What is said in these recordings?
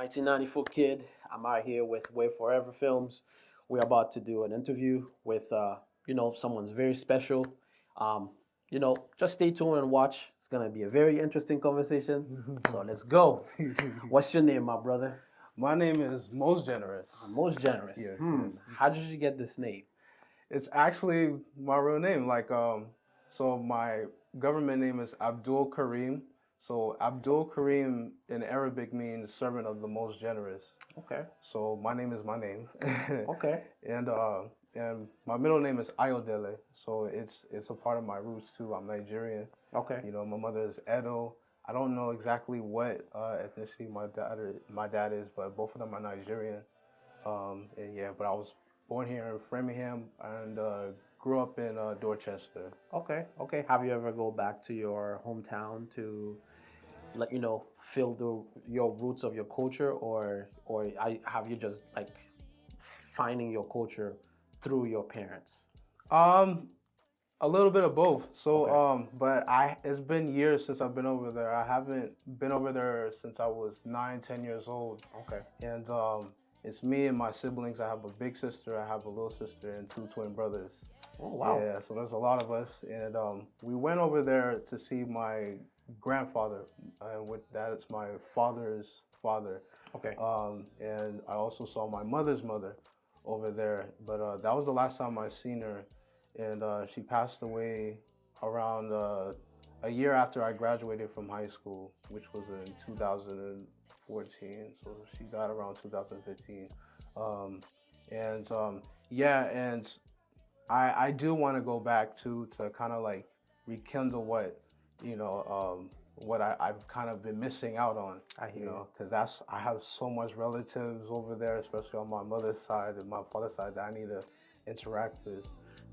1994 kid. I'm out here with Waveforevafilms. We're about to do an interview with, someone's very special. Um, just stay tuned and watch. It's gonna be a very interesting conversation. So let's go. What's your name, my brother? My name is Most Generous. Most Generous. Yes, Yes. yes. How did you get this name? It's actually my real name. So my government name is Abdul Karim. So Abdul Karim in Arabic means servant of the most generous. Okay. So my name is my name. Okay. And my middle name is Ayodele. So it's a part of my roots too. I'm Nigerian. Okay. You know, my mother is Edo. I don't know exactly what ethnicity my dad is, but both of them are Nigerian. But I was born here in Framingham and grew up in Dorchester. Okay. Okay. Have you ever go back to your hometown to feel your roots of your culture, or have you just like finding your culture through your parents? A little bit of both. So, Okay. but it's been years since I've been over there. I haven't been over there since I was 9, 10 years old. Okay. And it's me and my siblings. I have a big sister, I have a little sister, and 2 twin brothers. Oh wow. Yeah, so there's a lot of us. And we went over there to see my grandfather, and with that, it's my father's father. Okay. And I also saw my mother's mother over there, but that was the last time I seen her, and she passed away around a year after I graduated from high school, which was in 2014. So she died around 2015. And I do want to go back to kind of like rekindle what I've kind of been missing out on. I hear you. Because I have so much relatives over there, especially on my mother's side and my father's side, that I need to interact with.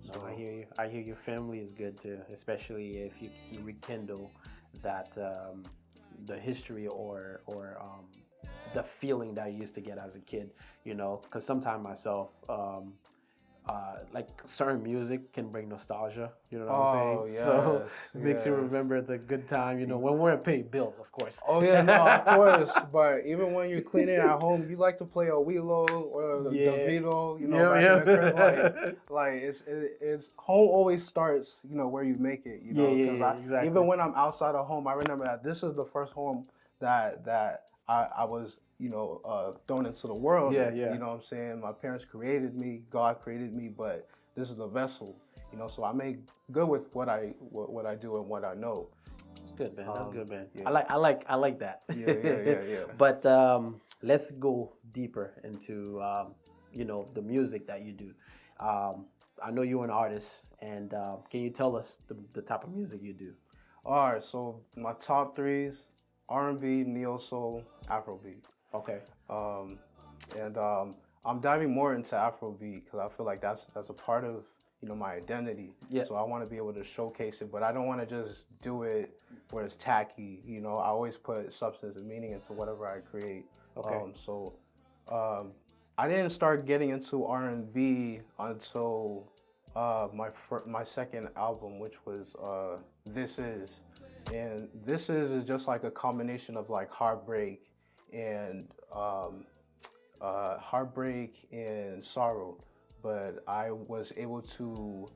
So I hear you. I hear your family is good too, especially if you can rekindle that the history or the feeling that I used to get as a kid. Because sometimes myself. Like certain music can bring nostalgia, you know what I'm saying? Yes, So it makes you yes. remember the good time, when we're paying bills, of course. Oh yeah, no, of course. But even when you're cleaning at home, you like to play a Willow or the Vito, back in the crib. Like it's home always starts, where you make it, Yeah, exactly. Even when I'm outside of home, I remember that this is the first home that I was, thrown into the world. Yeah. You know what I'm saying? My parents created me, God created me, but this is the vessel, so I make good with what I do and what I know. That's good, man. That's good, man. Yeah. I like that. Yeah. But let's go deeper into the music that you do. I know you're an artist, and can you tell us the type of music you do? All right, so my top threes: R&B, neo soul, Afrobeat. Okay. I'm diving more into Afrobeat because I feel like that's a part of my identity. Yeah. So I want to be able to showcase it, but I don't want to just do it where it's tacky. I always put substance and meaning into whatever I create. Okay. I didn't start getting into R&B until my second album, which was This Is. And This Is just like a combination of like heartbreak and sorrow, but I was able to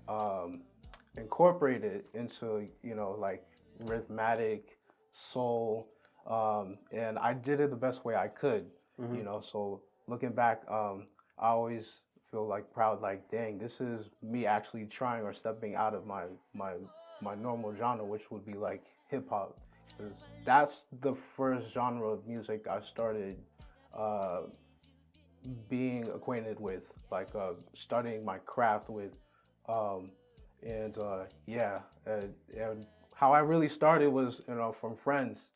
incorporate it into like rhythmic soul, and I did it the best way I could. So looking back, I always feel like proud, like dang, this is me actually trying or stepping out of my normal genre, which would be like hip hop, because that's the first genre of music I started being acquainted with, like studying my craft with, and how I really started was from friends,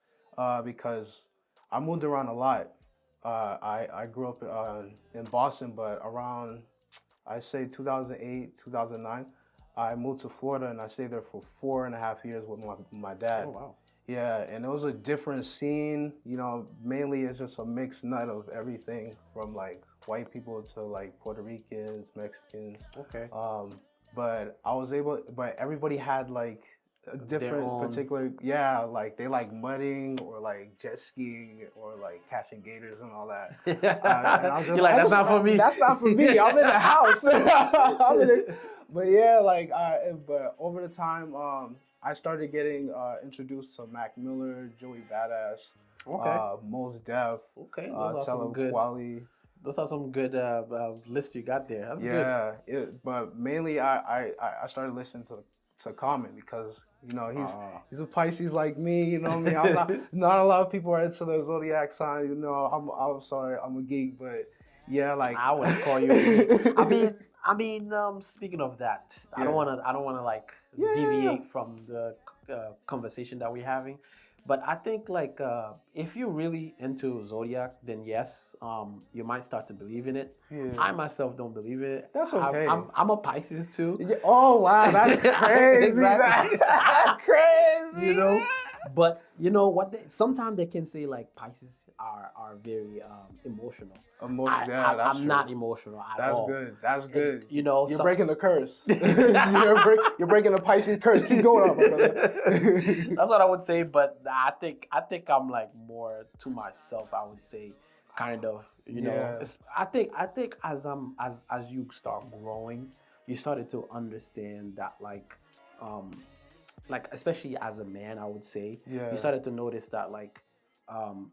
because I moved around a lot. I grew up in Boston, but around I say 2008, 2009, I moved to Florida and I stayed there for 4.5 years with my dad. Oh wow. Yeah, and it was a different scene. Mainly it's just a mixed nut of everything from like white people to like Puerto Ricans, Mexicans. Okay. But everybody had like their different own. particular, yeah, like they like mudding or like jet skiing or like catching gators and all that. And I was just, You're like, that's not for me. that's not for me. I'm in the house. I'm in it. But yeah, like, but over the time, I started getting introduced to Mac Miller, Joey Badass, Okay. Mos Def, Okay. Those are some Tele good. Quali. Those are some good lists you got there. That's good. Yeah, but mainly I started listening to Common because Ah. he's a Pisces like me. You know what I mean? I'm not a lot of people are into the zodiac sign. You know, I'm sorry, I'm a geek, but yeah, like I wouldn't call you a geek. Speaking of that, yeah, I don't wanna like yeah, deviate from the conversation that we're having, but I think like if you're really into zodiac, then yes, you might start to believe in it. yeah. I myself don't believe in it. That's okay. I'm a Pisces too. Yeah. Oh wow, that's crazy. Exactly. That's crazy. You know, but you know what? Sometimes they can say like Pisces are very emotional. Yeah, that's I'm true. not emotional at That's all. good. That's And, good. you know, You're some- breaking the curse. You're breaking the Pisces curse. Keep going on, my brother. That's what I would say. But I think I'm like more to myself. I would say, kind of. You know, Yeah. I think as you start growing, you started to understand that like especially as a man, I would say, Yeah. you started to notice that like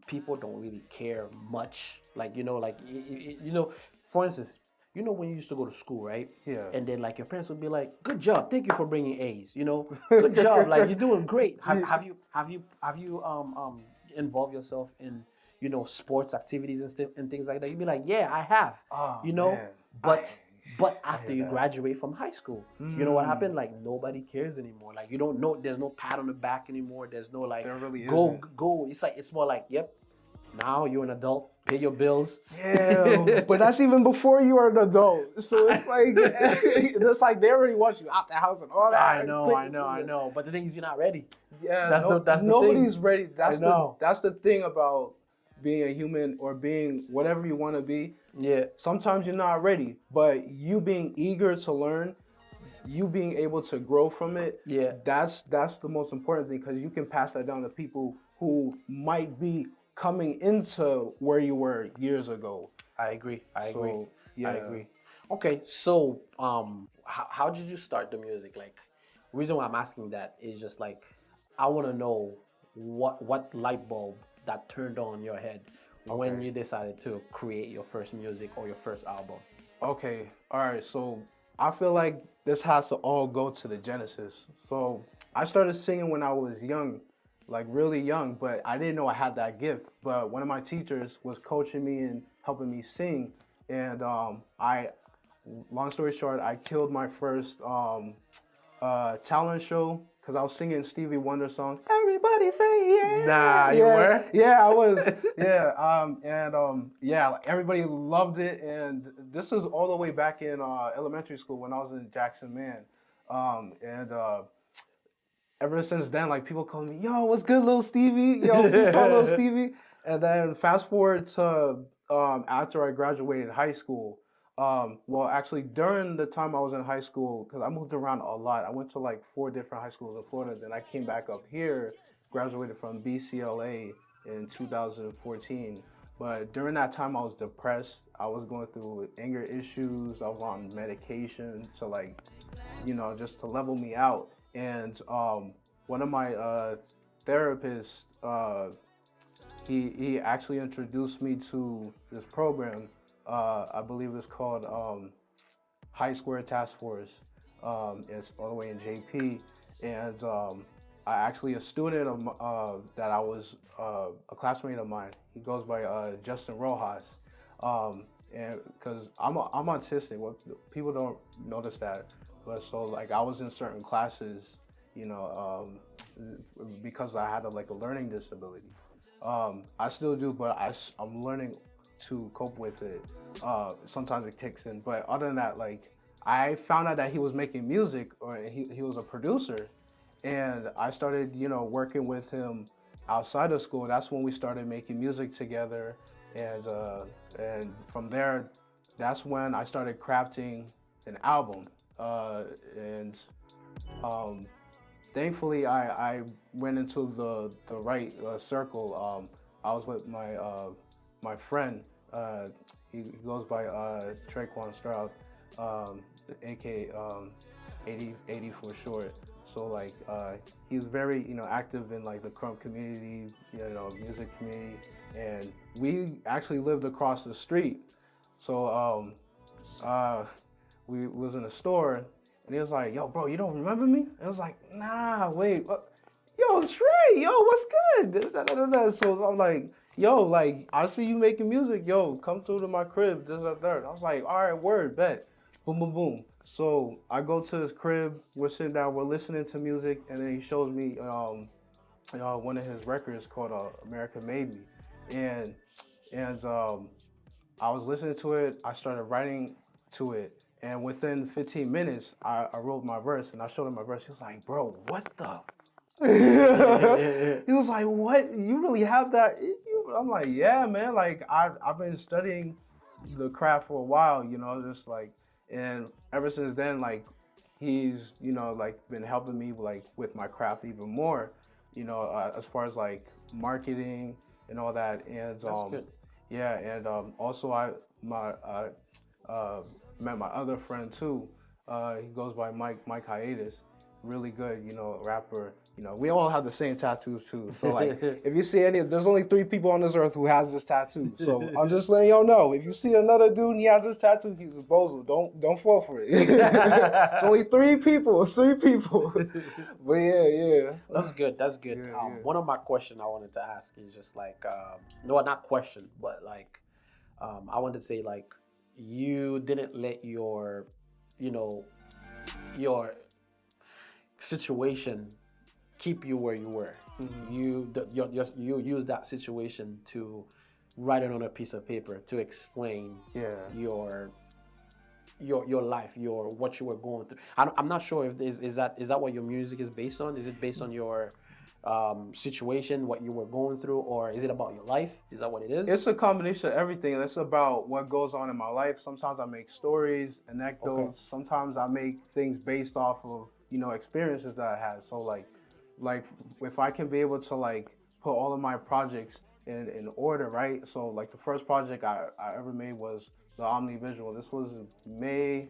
people don't really care much. Like you know, for instance, you know when you used to go to school, right? Yeah. And then like your parents would be like, "Good job, thank you for bringing A's." You know, good job, like you're doing great. Have you involved yourself in sports activities and stuff and things like that? You'd be like, "Yeah, I have." Oh, You know, man. but I after hear you that. graduate from high school, you know what happened? Like nobody cares anymore. Like you don't know. There's no pat on the back anymore. There's no like There really go isn't. go. It's more like, yep. Now you're an adult. Pay your bills. Yeah, but that's even before you are an adult. So it's like it's like they already want you out the house and all that. I know. But the thing is, you're not ready. Yeah, That's the nobody's thing. ready. know. That's the thing about being a human or being whatever you want to be. Yeah. Sometimes you're not ready, but you being eager to learn, you being able to grow from it, Yeah. that's the most important thing because you can pass that down to people who might be coming into where you were years ago. I agree. I agree. Yeah. I agree. Okay, so how did you start the music? Like, reason why I'm asking that is just like I want to know what light bulb that turned on your head when Okay. you decided to create your first music or your first album. Okay, all right. So I feel like this has to all go to the genesis. So I started singing when I was young, like really young, but I didn't know I had that gift. But one of my teachers was coaching me and helping me sing, and long story short, I killed my first talent show because I was singing Stevie Wonder song. Everybody say yeah. Nah, you were? Yeah, I was. Yeah. Yeah, like, everybody loved it, and this was all the way back in elementary school when I was in Jackson, man. And ever since then, like people call me, "Yo, what's good, little Stevie? Yo, who's on little Stevie?" And then fast forward to after I graduated high school. Well, actually, during the time I was in high school, because I moved around a lot, I went to like 4 different high schools in Florida. Then I came back up here, graduated from BCLA in 2014. But during that time, I was depressed. I was going through anger issues. I was on medication to like, just to level me out. And one of my therapists, he actually introduced me to this program. I believe it's called High Square Task Force. It's all the way in JP, and I actually a student of that I was a classmate of mine. He goes by Justin Rojas, and because I'm autistic, what people don't notice that, but so like I was in certain classes, because I had like a learning disability. I still do, but I'm learning to cope with it. Sometimes it kicks in, but other than that, like I found out that he was making music, or he was a producer, and I started, working with him outside of school. That's when we started making music together, and from there, that's when I started crafting an album, and thankfully I went into the right circle. I was with my friend. He goes by Traquan Stroud, aka 80 for short. So like he's very active in like the crump community, music community, and we actually lived across the street. So we was in a store, and he was like, "Yo, bro, you don't remember me?" And I was like, "Nah, wait, what? Yo, Trey, yo, what's good?" Da, da, da, da. So I'm like, "Yo, like, I see you making music. Yo, come through to my crib, this or that." I was like, "All right, word, bet." Boom, boom, boom. So I go to his crib. We're sitting down. We're listening to music, and then he shows me one of his records called "America Made Me," and and I was listening to it. I started writing to it, and within 15 minutes, I wrote my verse, and I showed him my verse. He was like, "Bro, what the?" He was like, "What? You really have that?" I'm like, "Yeah, man. Like, I've been studying the craft for a while, just like, and ever since then, like, he's like been helping me like with my craft even more, as far as like marketing and all that, and That's good. yeah, and also I uh, met my other friend too. He goes by Mike Hiatus. Really good, rapper. We all have the same tattoos too. So like, if you see there's only 3 people on this earth who has this tattoo. So I'm just letting y'all know. If you see another dude and he has this tattoo, he's a bozo. Don't fall for it. It's only 3 people. 3 people. But yeah. That's good. That's good. Yeah. One of my questions I wanted to ask is just like, no, not question, but like, I wanted to say like, you didn't let you know, your situation keep you where you were. Mhm. You use that situation to write it on a piece of paper to explain Yeah. your life, what you were going through. I'm not sure if is that what your music is based on? Is it based on your situation, what you were going through, or is it about your life? Is that what it is? It's a combination of everything. It's about what goes on in my life. Sometimes I make stories, anecdotes. Okay. Sometimes I make things based off of experiences that I had. So like if I can be able to like put all of my projects in order, right? So like the first project I ever made was the Omni Visual. This was May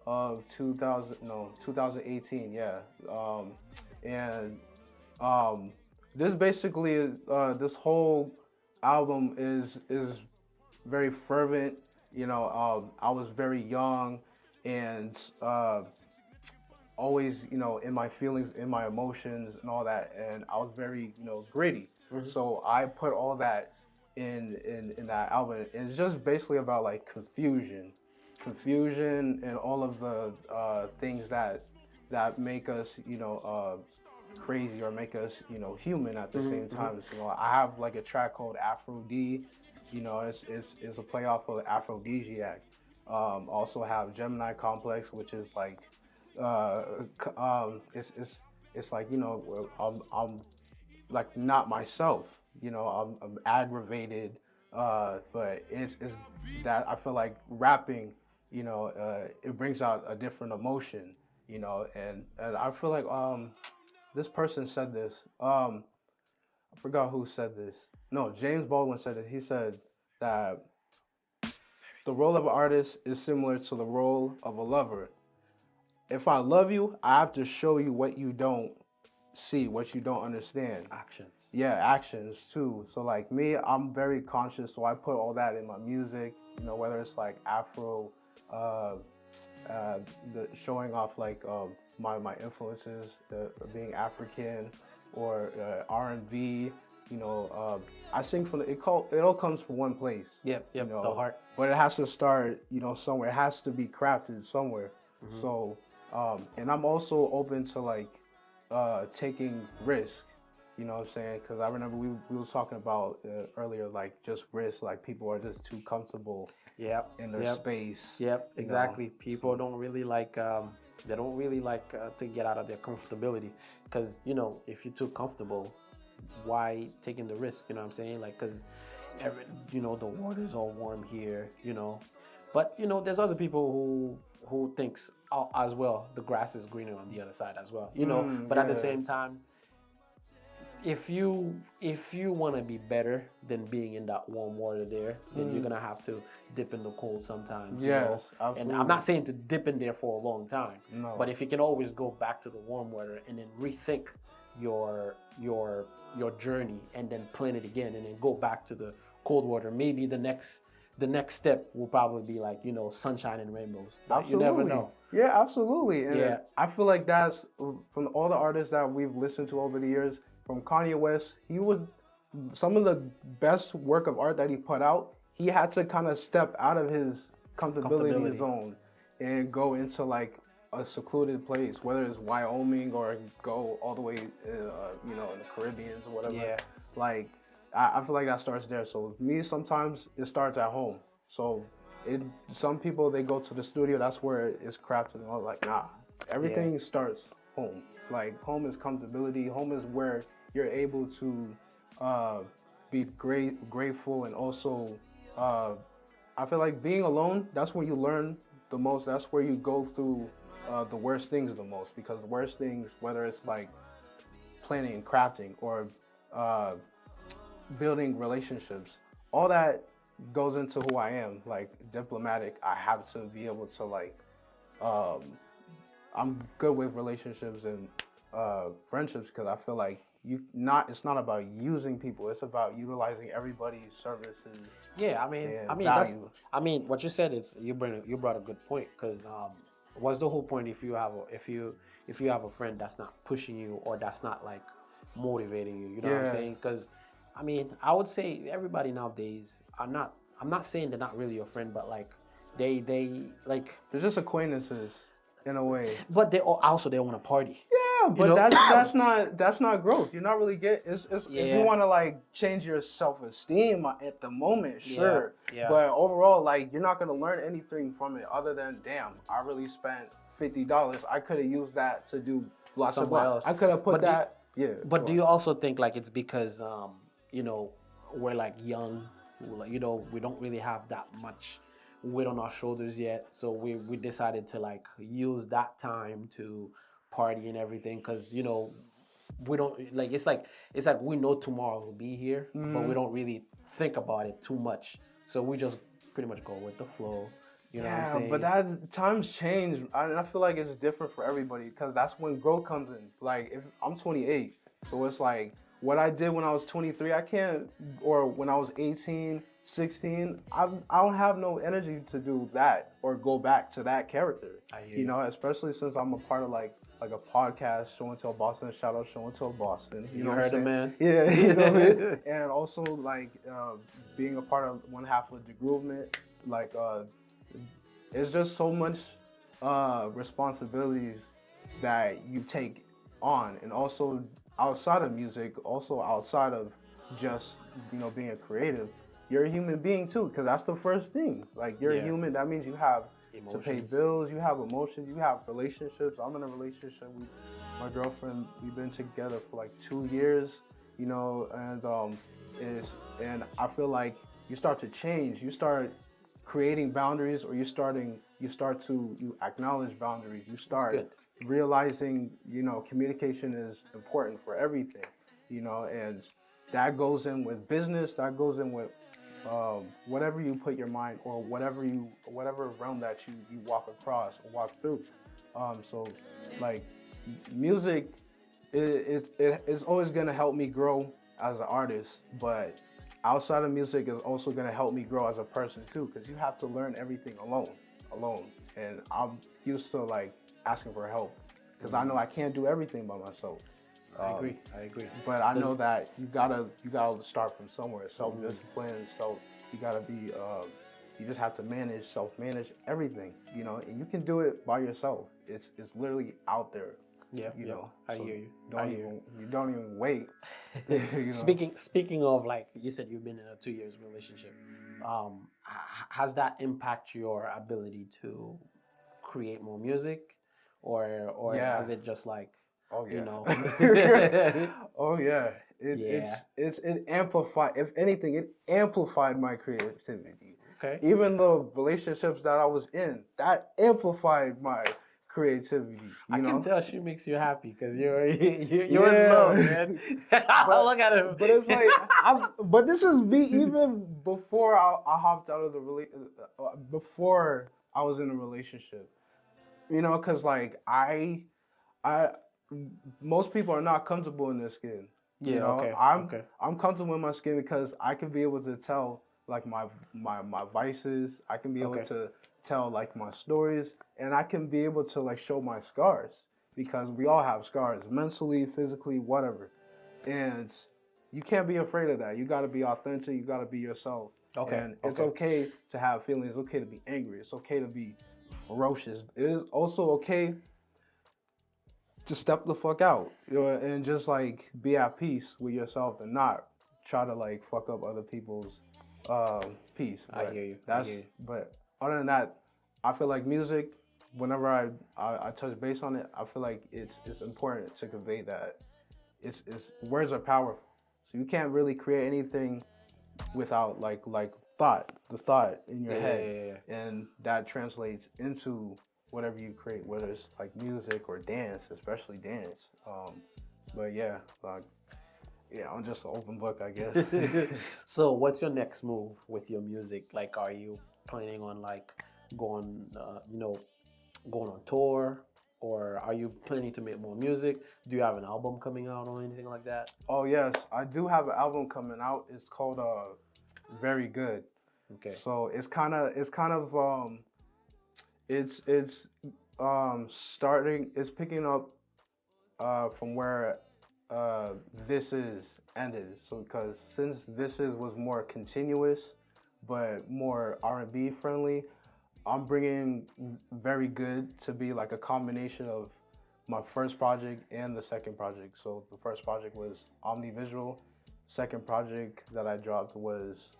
of 2018. Yeah, and this basically this whole album is very fervent. I was very young and always in my feelings, in my emotions and all that, and I was very gritty. Mhm. So I put all that in that album, and it's just basically about like confusion and all of the things that make us crazy or make us human at the same time. I have like a track called Afrobeat. It's a play off of Aphrodisiac. Also have Gemini Complex, which is like it's like I'm like not myself. I'm aggravated, but it's that I feel like rapping. It brings out a different emotion. And I feel like this person said this. I forgot who said this. No, James Baldwin said it. He said that the role of an artist is similar to the role of a lover. If I love you, I have to show you what you don't see, what you don't understand. Actions. Yeah, actions too. So like me, I'm very conscious, so I put all that in my music. Whether it's like Afro, uh, the showing off like my influences, being African, or R&B. I sing from it all comes from one place. Yep. The heart. But it has to start somewhere. It has to be crafted somewhere. Mm-hmm. So and I'm also open to like taking risk. You know what I'm saying? Because I remember we were talking about earlier, like just risk. Like people are just too comfortable in their space. Yep, exactly. People don't really like they don't really like to get out of their comfortability, because if you're too comfortable, why taking the risk? You know what I'm saying? Like, because the water's all warm here, but there's other people who thinks as well, the grass is greener on the other side as well, you know. But at the Yeah. same time, if you want to be better than being in that warm water there, then you're gonna have to dip in the cold sometimes. You know? Yes, absolutely. And I'm not saying to dip in there for a long time, No. but if you can always go back to the warm water and then rethink your journey and then plan it again and then go back to the cold water, maybe the next step will probably be like, you know, sunshine and rainbows. But Absolutely. you never know. Yeah, absolutely. And Yeah. I feel like that's from all the artists that we've listened to over the years. From Kanye West, he was some of the best work of art that he put out. He had to kind of step out of his comfortability zone and go into like a secluded place, whether it's Wyoming or go all the way, you know, in the Caribbeans or whatever. Yeah. Like, I feel like that starts there. So me, sometimes it starts at home. So some people, they go to the studio, that's where it's crafted, and I'm like, nah, everything starts home. Like, home is comfortability. Home is where you're able to be grateful, and also I feel like being alone, that's where you learn the most. That's where you go through the worst things the most, because the worst things, whether it's like planning and crafting or building relationships, all that goes into who I am. Like, diplomatic, I have to be able to like I'm good with relationships and friendships, because I feel like it's not about using people, it's about utilizing everybody's services. Yeah, I mean, what you said, you brought a good point, because what's the whole point if you have a friend that's not pushing you, or that's not like motivating you? You know what I'm saying? Because I mean, I would say everybody nowadays, I'm not saying they're not really your friend, but like they like, they're just acquaintances in a way. But they want to party. Yeah, but you know? that's not growth. You're not really if you want to like change your self-esteem at the moment, sure. Yeah. But overall, like, you're not gonna learn anything from it other than, damn, I really spent $50. I could have used that to do blah blah blah. I could have put that. But do you also think like it's because you know, we're like young, you know, we don't really have that much weight on our shoulders yet, so we decided to like use that time to party and everything, because, you know, we don't like, it's like we know tomorrow will be here, but we don't really think about it too much, so we just pretty much go with the flow. You know what I'm saying? But times change, and I feel like it's different for everybody, because that's when growth comes in. Like, if I'm 28, so it's like what I did when I was 23, I can't, or when I was 18, 16, I don't have no energy to do that or go back to that character. You know, especially since I'm a part of like a podcast, Show and Tell Boston. Shout out Show and Tell Boston. You know what I'm saying? Man. Yeah, you know what I mean? And also like being a part of one half of the Groovement, like it's just so much responsibilities that you take on, and also outside of music, also outside of just, you know, being a creative, you're a human being too, because that's the first thing. Like, you're a human. That means you have emotions, to pay bills, you have emotions, you have relationships. I'm in a relationship with my girlfriend. We've been together for like 2 years, you know, and I feel like you start to change. You start creating boundaries, or you acknowledge boundaries. You start realizing, you know, communication is important for everything, you know, and that goes in with business, that goes in with whatever you put your mind, or whatever realm that you walk across or walk through. So like, music is always gonna help me grow as an artist, but outside of music is also gonna help me grow as a person too, because you have to learn everything alone. And I'm used to like asking for help, because I know I can't do everything by myself. I agree. But I know that you gotta start from somewhere. Self-discipline, you gotta be. You just have to self-manage everything. You know, and you can do it by yourself. It's literally out there. Yeah, you know. I hear you. You don't even wait. You know? Speaking of, like you said, you've been in a 2 years relationship. Has that impact your ability to create more music, or is it just like, you know? Oh yeah. It amplified. If anything, it amplified my creativity. Okay. Even the relationships that I was in, that amplified my creativity. I You can know? tell she makes you happy because you're in Yeah. love, man. Look at him. But it's like, but this is me even before I hopped out of the before I was in a relationship. You know, because like I, most people are not comfortable in their skin. You Yeah. know, Okay. Okay. I'm comfortable in my skin because I can be able to tell like my vices. I can be able Okay. to tell like my stories, and I can be able to like show my scars because we all have scars, mentally, physically, whatever. And you can't be afraid of that. You got to be authentic. You got to be yourself. Okay. And it's Okay. okay to have feelings. It's okay to be angry. It's okay to be ferocious. It is also okay to step the fuck out, you know, and just like be at peace with yourself and not try to like fuck up other people's peace. I But hear you. I that's hear you. but other than that, I feel like music. Whenever I touch base on it, I feel like it's important to convey that it's words are powerful. So you can't really create anything without like the thought in your Yeah. head, Yeah. Yeah. Yeah. and that translates into whatever you create, whether it's like music or dance, especially dance. But yeah, like yeah, I'm just an open book, I guess. So, what's your next move with your music? Like, are you planning on like going, going on tour, or are you planning to make more music? Do you have an album coming out or anything like that? Oh yes, I do have an album coming out. It's called Very Good. Okay. So it's starting. It's picking up from where This Is ended. So because since This Is was more continuous, but more R&B friendly, I'm bringing Very Good to be like a combination of my first project and the second project. So the first project was Omnivisual. Second project that I dropped was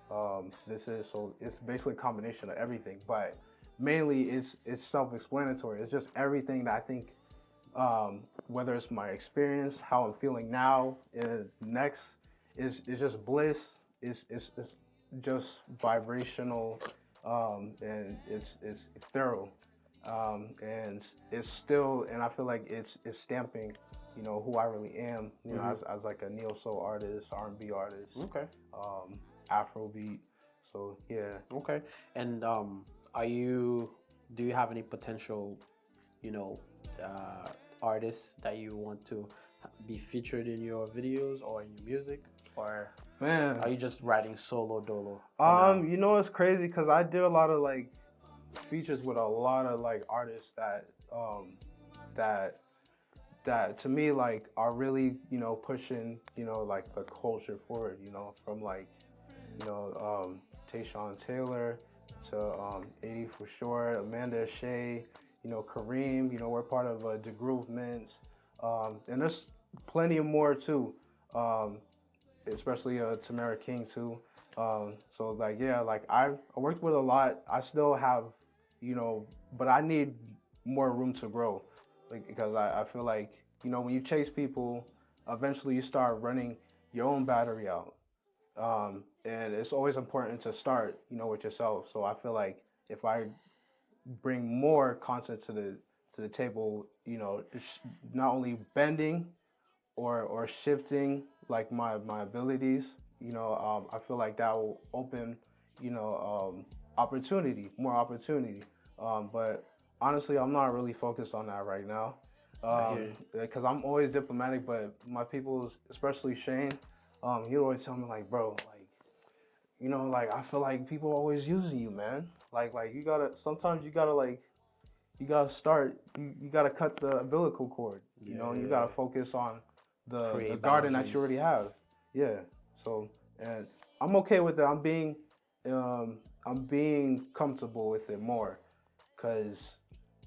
This Is. So it's basically a combination of everything, but mainly it's self-explanatory. It's just everything that I think, whether it's my experience, how I'm feeling now, and next, is just bliss. It's just vibrational, and it's thorough, and it's still, and I feel like it's stamping, you know, who I really am, you know, as like a neo soul artist, R&B artist, Okay. Afrobeat. So yeah. Okay. And do you have any potential, you know, artists that you want to be featured in your videos or in your music, or Man, are you just writing solo dolo? you know, it's crazy because I did a lot of like features with a lot of like artists that that that to me like are really, you know, pushing, you know, like the culture forward, you know, from like, you know, Tayshawn Taylor to 80 for sure, Amanda Shea, you know, Kareem, you know, we're part of the Groovements, and there's plenty of more too, especially Tamara King too. So like yeah, like I worked with a lot. I still have, you know, but I need more room to grow, like because I feel like, you know, when you chase people, eventually you start running your own battery out. And it's always important to start, you know, with yourself. So I feel like if I bring more content to the table, you know, it's not only bending or shifting like my abilities, you know, I feel like that will open, you know, more opportunity. But honestly, I'm not really focused on that right now, I hear you. because I'm always diplomatic. But my people, especially Shane, he always tell me like, bro, like, you know, like I feel like people are always using you, man. Like you gotta sometimes you gotta start. You gotta cut the umbilical cord. You know, you gotta focus on the Create garden that you boundaries. already have. Yeah. So, and I'm okay with that. I'm being comfortable with it more, because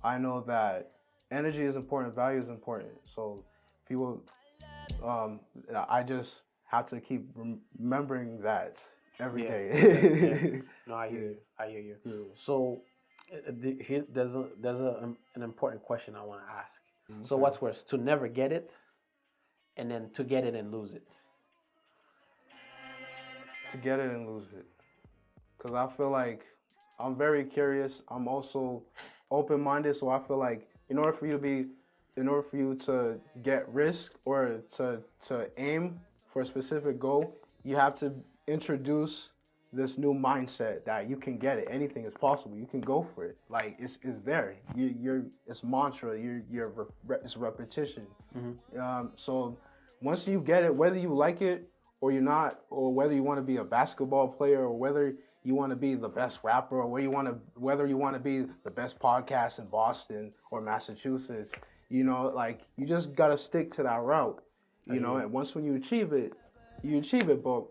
I know that energy is important, value is important. So people, um, I just have to keep remembering that every Yeah, day. yeah. No, I hear Yeah. you. I hear you. Yeah. So, there's an important question I want to ask. So, Okay. what's worse, to never get it, and then to get it and lose it? To get it and lose it. Because I feel like I'm very curious. I'm also open minded. So I feel like in order for you to be, in order for you to get risk or to aim for a specific goal, you have to introduce this new mindset that you can get it. Anything is possible. You can go for it. Like it's there. It's mantra. It's repetition. So once you get it, whether you like it or you're not, or whether you want to be a basketball player, or whether you want to be the best rapper, or whether you want to be the best podcast in Boston or Massachusetts, like you just gotta stick to that route. And once when you achieve it, you achieve it. But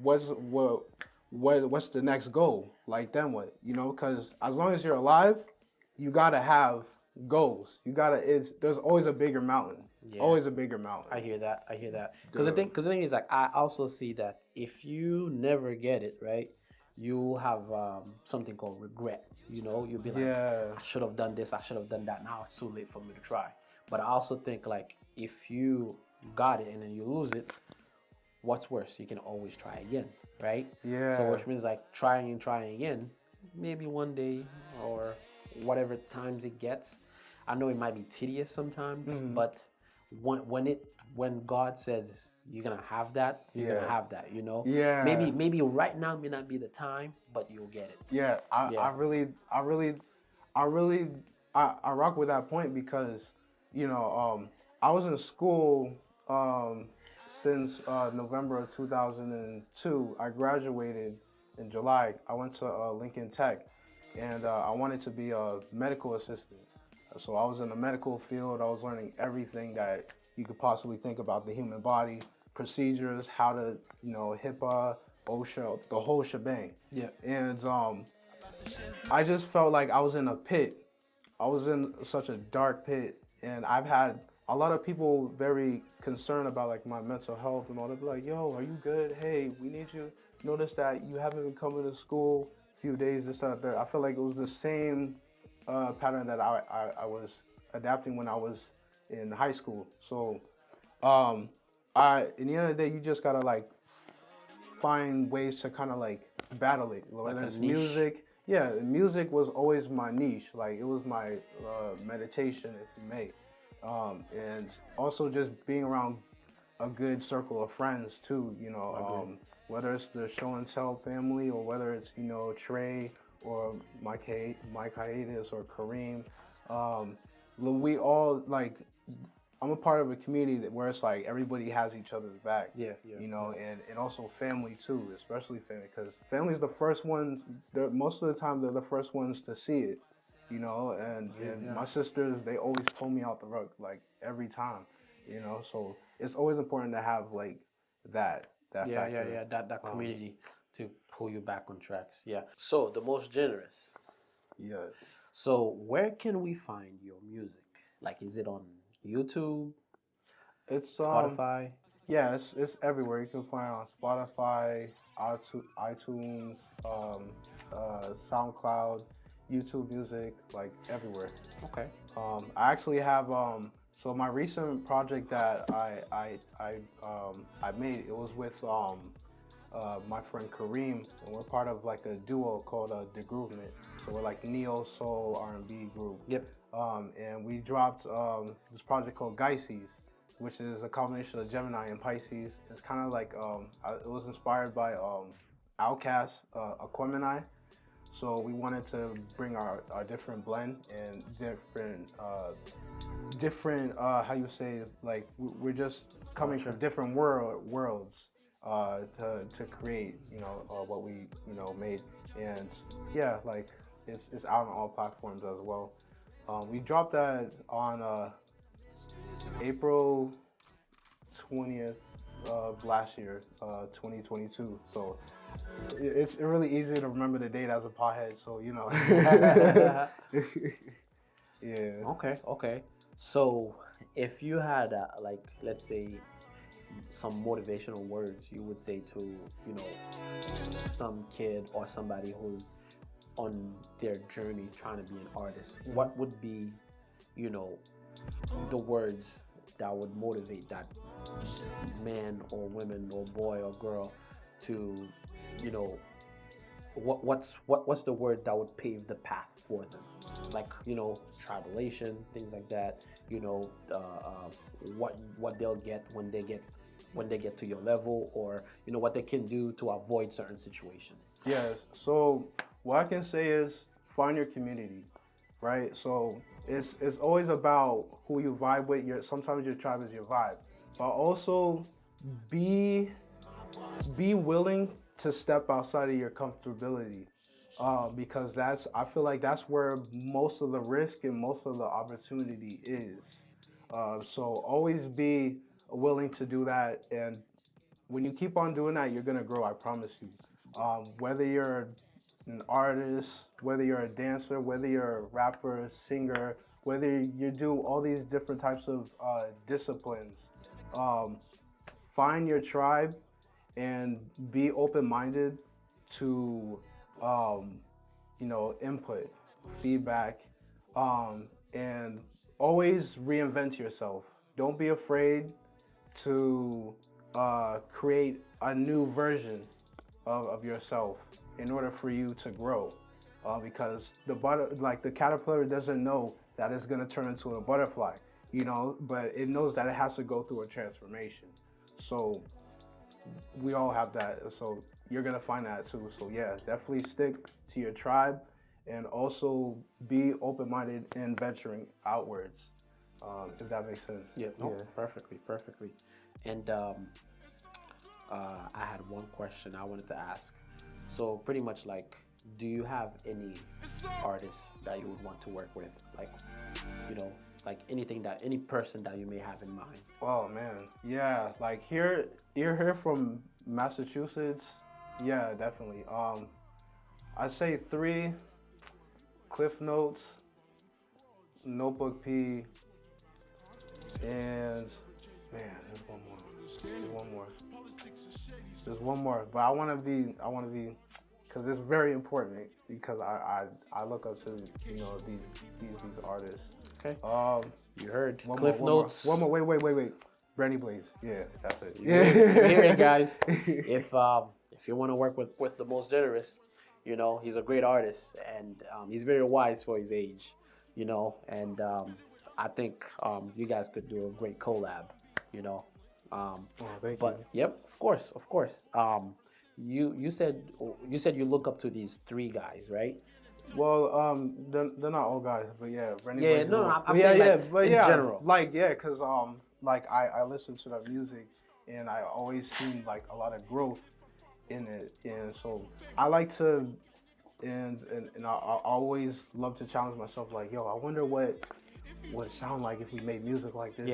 what's the next goal? Like then what? Because as long as you're alive, you gotta have goals. There's always a bigger mountain. Yeah. Always a bigger mountain. I hear that. Because the thing is, like, I also see that if you never get it right, you have something called regret. You'll be like, I should have done this, I should have done that. Now it's too late for me to try. But I also think, like, if you got it and then you lose it, what's worse? You can always try again, right? Yeah. So which means, like, trying again, maybe one day or whatever times it gets. I know it might be tedious sometimes, but when God says you're gonna have that, you're gonna have that. Yeah. Maybe right now may not be the time, but you'll get it. Yeah. I rock with that point because I was in school since November of 2002. I graduated in July. I went to Lincoln Tech, and I wanted to be a medical assistant. So I was in the medical field. I was learning everything that you could possibly think about the human body, procedures, how to, HIPAA, OSHA, the whole shebang. Yeah. And I just felt like I was in a pit. I was in such a dark pit, and I've had a lot of people very concerned about like my mental health and all. They'll be like, "Yo, are you good? Hey, we need you. Notice that you haven't been coming to school a few days, this, that, there." I feel like it was the same pattern that I was adapting when I was in high school. So, in the end of the day, you just gotta like find ways to kind of like battle it. Whether it's music, music was always my niche. Like it was my meditation, if you may, and also just being around a good circle of friends too. Whether it's the Show and Tell family or whether it's Trey or Mike Hiatus or Kareem. We all like. I'm a part of a community where it's like everybody has each other's back. Yeah. And also family too, especially family, because family's the first ones. Most of the time, they're the first ones to see it. And my sisters, they always pull me out the rug like every time. So it's always important to have like that factor. That community to pull you back on tracks. Yeah. So the most generous. Yes. So where can we find your music? Like, is it on YouTube? It's Spotify? Yeah, it's everywhere. You can find it on Spotify, iTunes, SoundCloud, YouTube Music, like everywhere. Okay. I actually have so my recent project that I made, it was with my friend Kareem, and we're part of like a duo called The Groovement. So we're like neo soul R&B group. Yep. And we dropped this project called Geisses, which is a combination of Gemini and Pisces. It's kind of like it was inspired by Outkast, Aquemini. So we wanted to bring our different blend and different how you say, like we're just coming from different worlds to create what we made. And yeah, like it's out on all platforms as well. We dropped that on April 20th of last year, 2022. So it's really easy to remember the date as a pothead. So yeah. Okay. So if you had like, let's say, some motivational words you would say to some kid or somebody who's on their journey trying to be an artist, what would be the words that would motivate that man or woman or boy or girl to what's the word that would pave the path for them? like, tribulation, things like that. What they'll get when they get to your level, or what they can do to avoid certain situations. Yes. So what I can say is find your community, right? So it's always about who you vibe with. Sometimes your tribe is your vibe, but also be willing to step outside of your comfortability, because I feel like that's where most of the risk and most of the opportunity is. So always be willing to do that, and when you keep on doing that, you're gonna grow. I promise you. Whether you're an artist, whether you're a dancer, whether you're a rapper, singer, whether you do all these different types of disciplines, um, find your tribe and be open-minded to, input, feedback, and always reinvent yourself. Don't be afraid to create a new version of yourself in order for you to grow, because the caterpillar doesn't know that it's going to turn into a butterfly, but it knows that it has to go through a transformation. So we all have that, so you're going to find that too. So yeah, definitely stick to your tribe, and also be open-minded in venturing outwards, if that makes sense. Yeah, no, perfectly. And I had one question I wanted to ask. So pretty much, like, do you have any artists that you would want to work with? Like, like any person that you may have in mind? Oh man, yeah, like you're here from Massachusetts. Yeah, definitely. I'd say 3: Cliff Notes, Notebook P, and man, there's one more. But I want to be, because it's very important, because I look up to these artists. Okay. You heard One Cliff more, Notes. One more. Wait. Brandy Blaze. Yeah, that's it. You hear it, guys. If you want to work with the most generous, he's a great artist, and he's very wise for his age, and I think you guys could do a great collab, Thank but you. yep, of course. You said you look up to these 3 guys, right? Well, they're not all guys, but yeah, Brandy Yeah, Blaze. no, I'm saying, like, in general. Like, yeah, cause like I listen to their music, and I always see like a lot of growth in it, and so I like to, and I always love to challenge myself. Like, yo, I wonder what would it sound like if we made music like this. And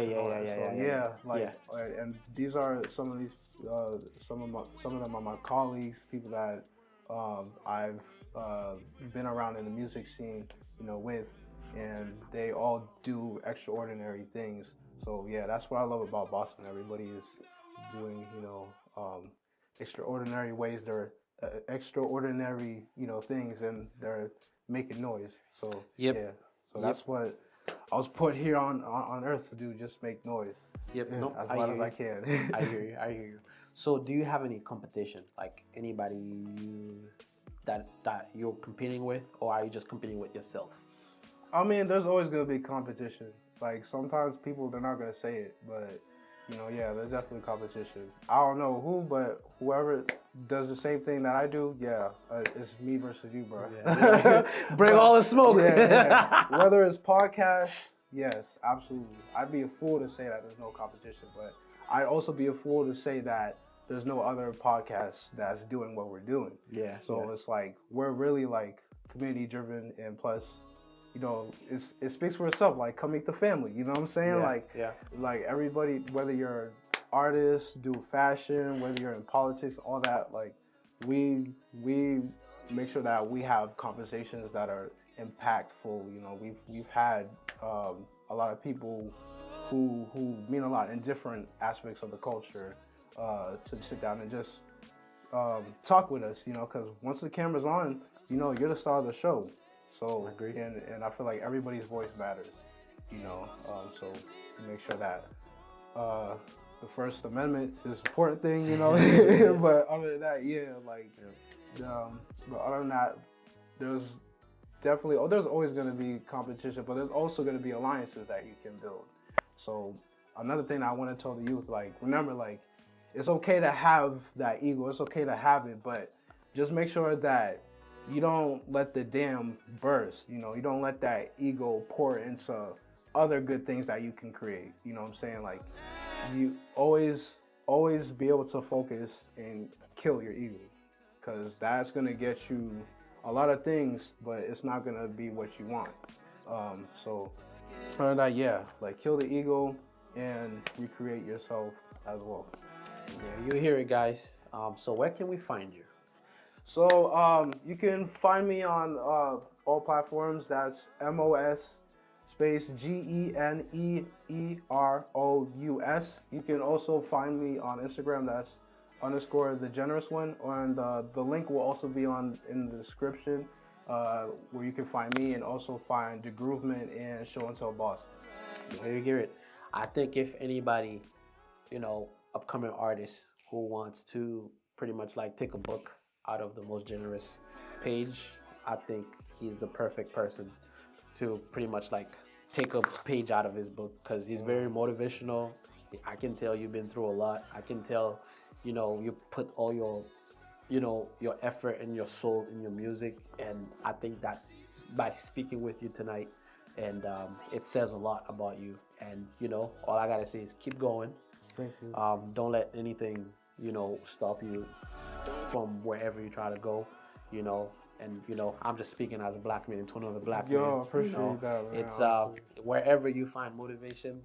these are some of these, some of them are my colleagues, people that I've been around in the music scene, with, and they all do extraordinary things. So yeah, that's what I love about Boston. Everybody is doing, extraordinary ways. They're extraordinary, things, and they're making noise. So Yep. yeah, so that's what I was put here on Earth to do, just make noise. Yep. Yeah, Nope. as loud as I can. I hear you. So, do you have any competition? Like anybody that you're competing with, or are you just competing with yourself? I mean, there's always gonna be competition. Like sometimes people, they're not gonna say it, but yeah, there's definitely competition. I don't know who, but whoever does the same thing that I do, yeah, it's me versus you, bro. Yeah. Bring all the smoke. Yeah. Whether it's podcast, yes, absolutely. I'd be a fool to say that there's no competition, but I'd also be a fool to say that there's no other podcast that's doing what we're doing. Yeah. So it's like we're really like community driven, and plus, it speaks for itself. Like, come meet the family. You know what I'm saying? Like everybody, whether you're an artist, do fashion, whether you're in politics, all that. Like, we make sure that we have conversations that are impactful. We've had a lot of people who mean a lot in different aspects of the culture to sit down and just talk with us. Because once the camera's on, you're the star of the show. So I agree. And I feel like everybody's voice matters, so make sure that the First Amendment is an important thing, but other than that, but other than that, there's definitely. Oh, there's always going to be competition, but there's also going to be alliances that you can build. So another thing I want to tell the youth, like, remember, like, it's okay to have that ego. It's okay to have it, but just make sure that you don't let the dam burst. You know, you don't let that ego pour into other good things that you can create. You know what I'm saying? Like, you always be able to focus and kill your ego, because that's gonna get you a lot of things, but it's not gonna be what you want. So other than that, yeah, like, kill the ego and recreate yourself as well. Yeah, you hear it, guys. So where can we find you? So you can find me on all platforms. That's MOS space GENEEROUS. You can also find me on Instagram. That's _ the generous one, and the link will also be in the description, where you can find me and also find the Groovement and Show and Tell Boss. There you hear it. I think if anybody, upcoming artist who wants to pretty much like take a book out of the Most Generous page, I think he's the perfect person to pretty much like take a page out of his book, because he's very motivational. I can tell you've been through a lot. I can tell, you put all your, your effort and your soul in your music. And I think that by speaking with you tonight, and it says a lot about you. And, all I gotta say is keep going. Thank you. Don't let anything, stop you from wherever you try to go, and I'm just speaking as a black man to another black man. Yo, appreciate that, man. It's wherever you find motivation,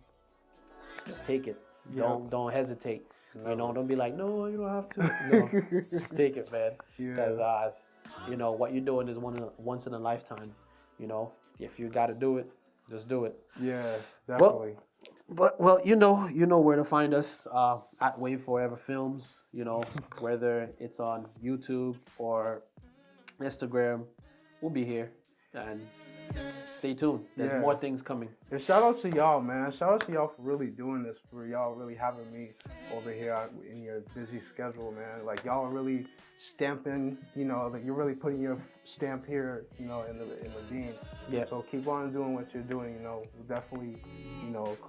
just take it. Yeah. Don't hesitate. No. Don't be like, no, you don't have to. No, just take it, man. Yeah. Because what you're doing is once in a lifetime. If you got to do it, just do it. Yeah, definitely. Well, you know where to find us at Waveforevafilms. Whether it's on YouTube or Instagram, we'll be here, and stay tuned. There's more things coming. And shout out to y'all, man. Shout out to y'all for really doing this, for y'all really having me over here in your busy schedule, man. Like, y'all are really stamping, like, you're really putting your stamp here, in the game. Yeah. So keep on doing what you're doing. We'll definitely,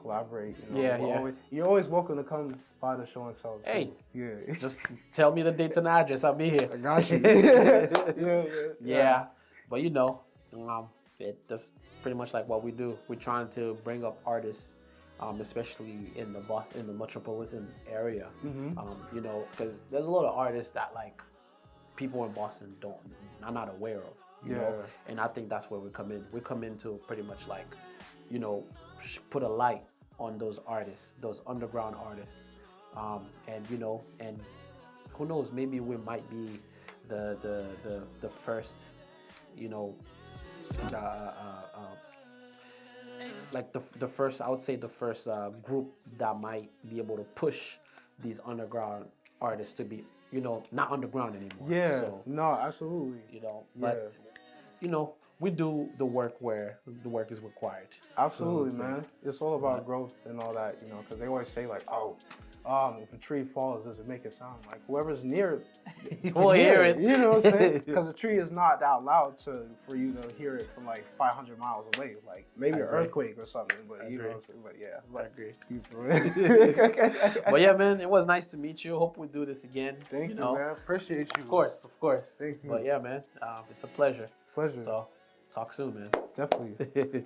collaborate. Yeah. You're always welcome to come by the Show and Tell. Hey. Yeah. Just tell me the dates and address. I'll be here. I got you. Yeah. But it's pretty much like what we do. We're trying to bring up artists, especially in the metropolitan area. Mm-hmm. Because there's a lot of artists that like people in Boston are not aware of. You know? And I think that's where we come in. We come in to pretty much like, put a light on those artists, those underground artists, and who knows, maybe we might be the first, like the first, I would say the first group that might be able to push these underground artists to be, not underground anymore. Yeah. So, no, absolutely. But we do the work where the work is required. Absolutely, So, man. It's all about growth and all that, because they always say like, if a tree falls, does it make a sound? Like, whoever's near it, will hear it. You know what I'm saying? Because a tree is not that loud for you to hear it from like 500 miles away. Like, maybe an earthquake or something, but you know what I'm saying? But yeah. I agree. But yeah, man, it was nice to meet you. Hope we do this again. Thank you, man. Appreciate you. Of course. Thank you. But yeah, man, it's a pleasure. Pleasure. So, talk soon, man. Definitely.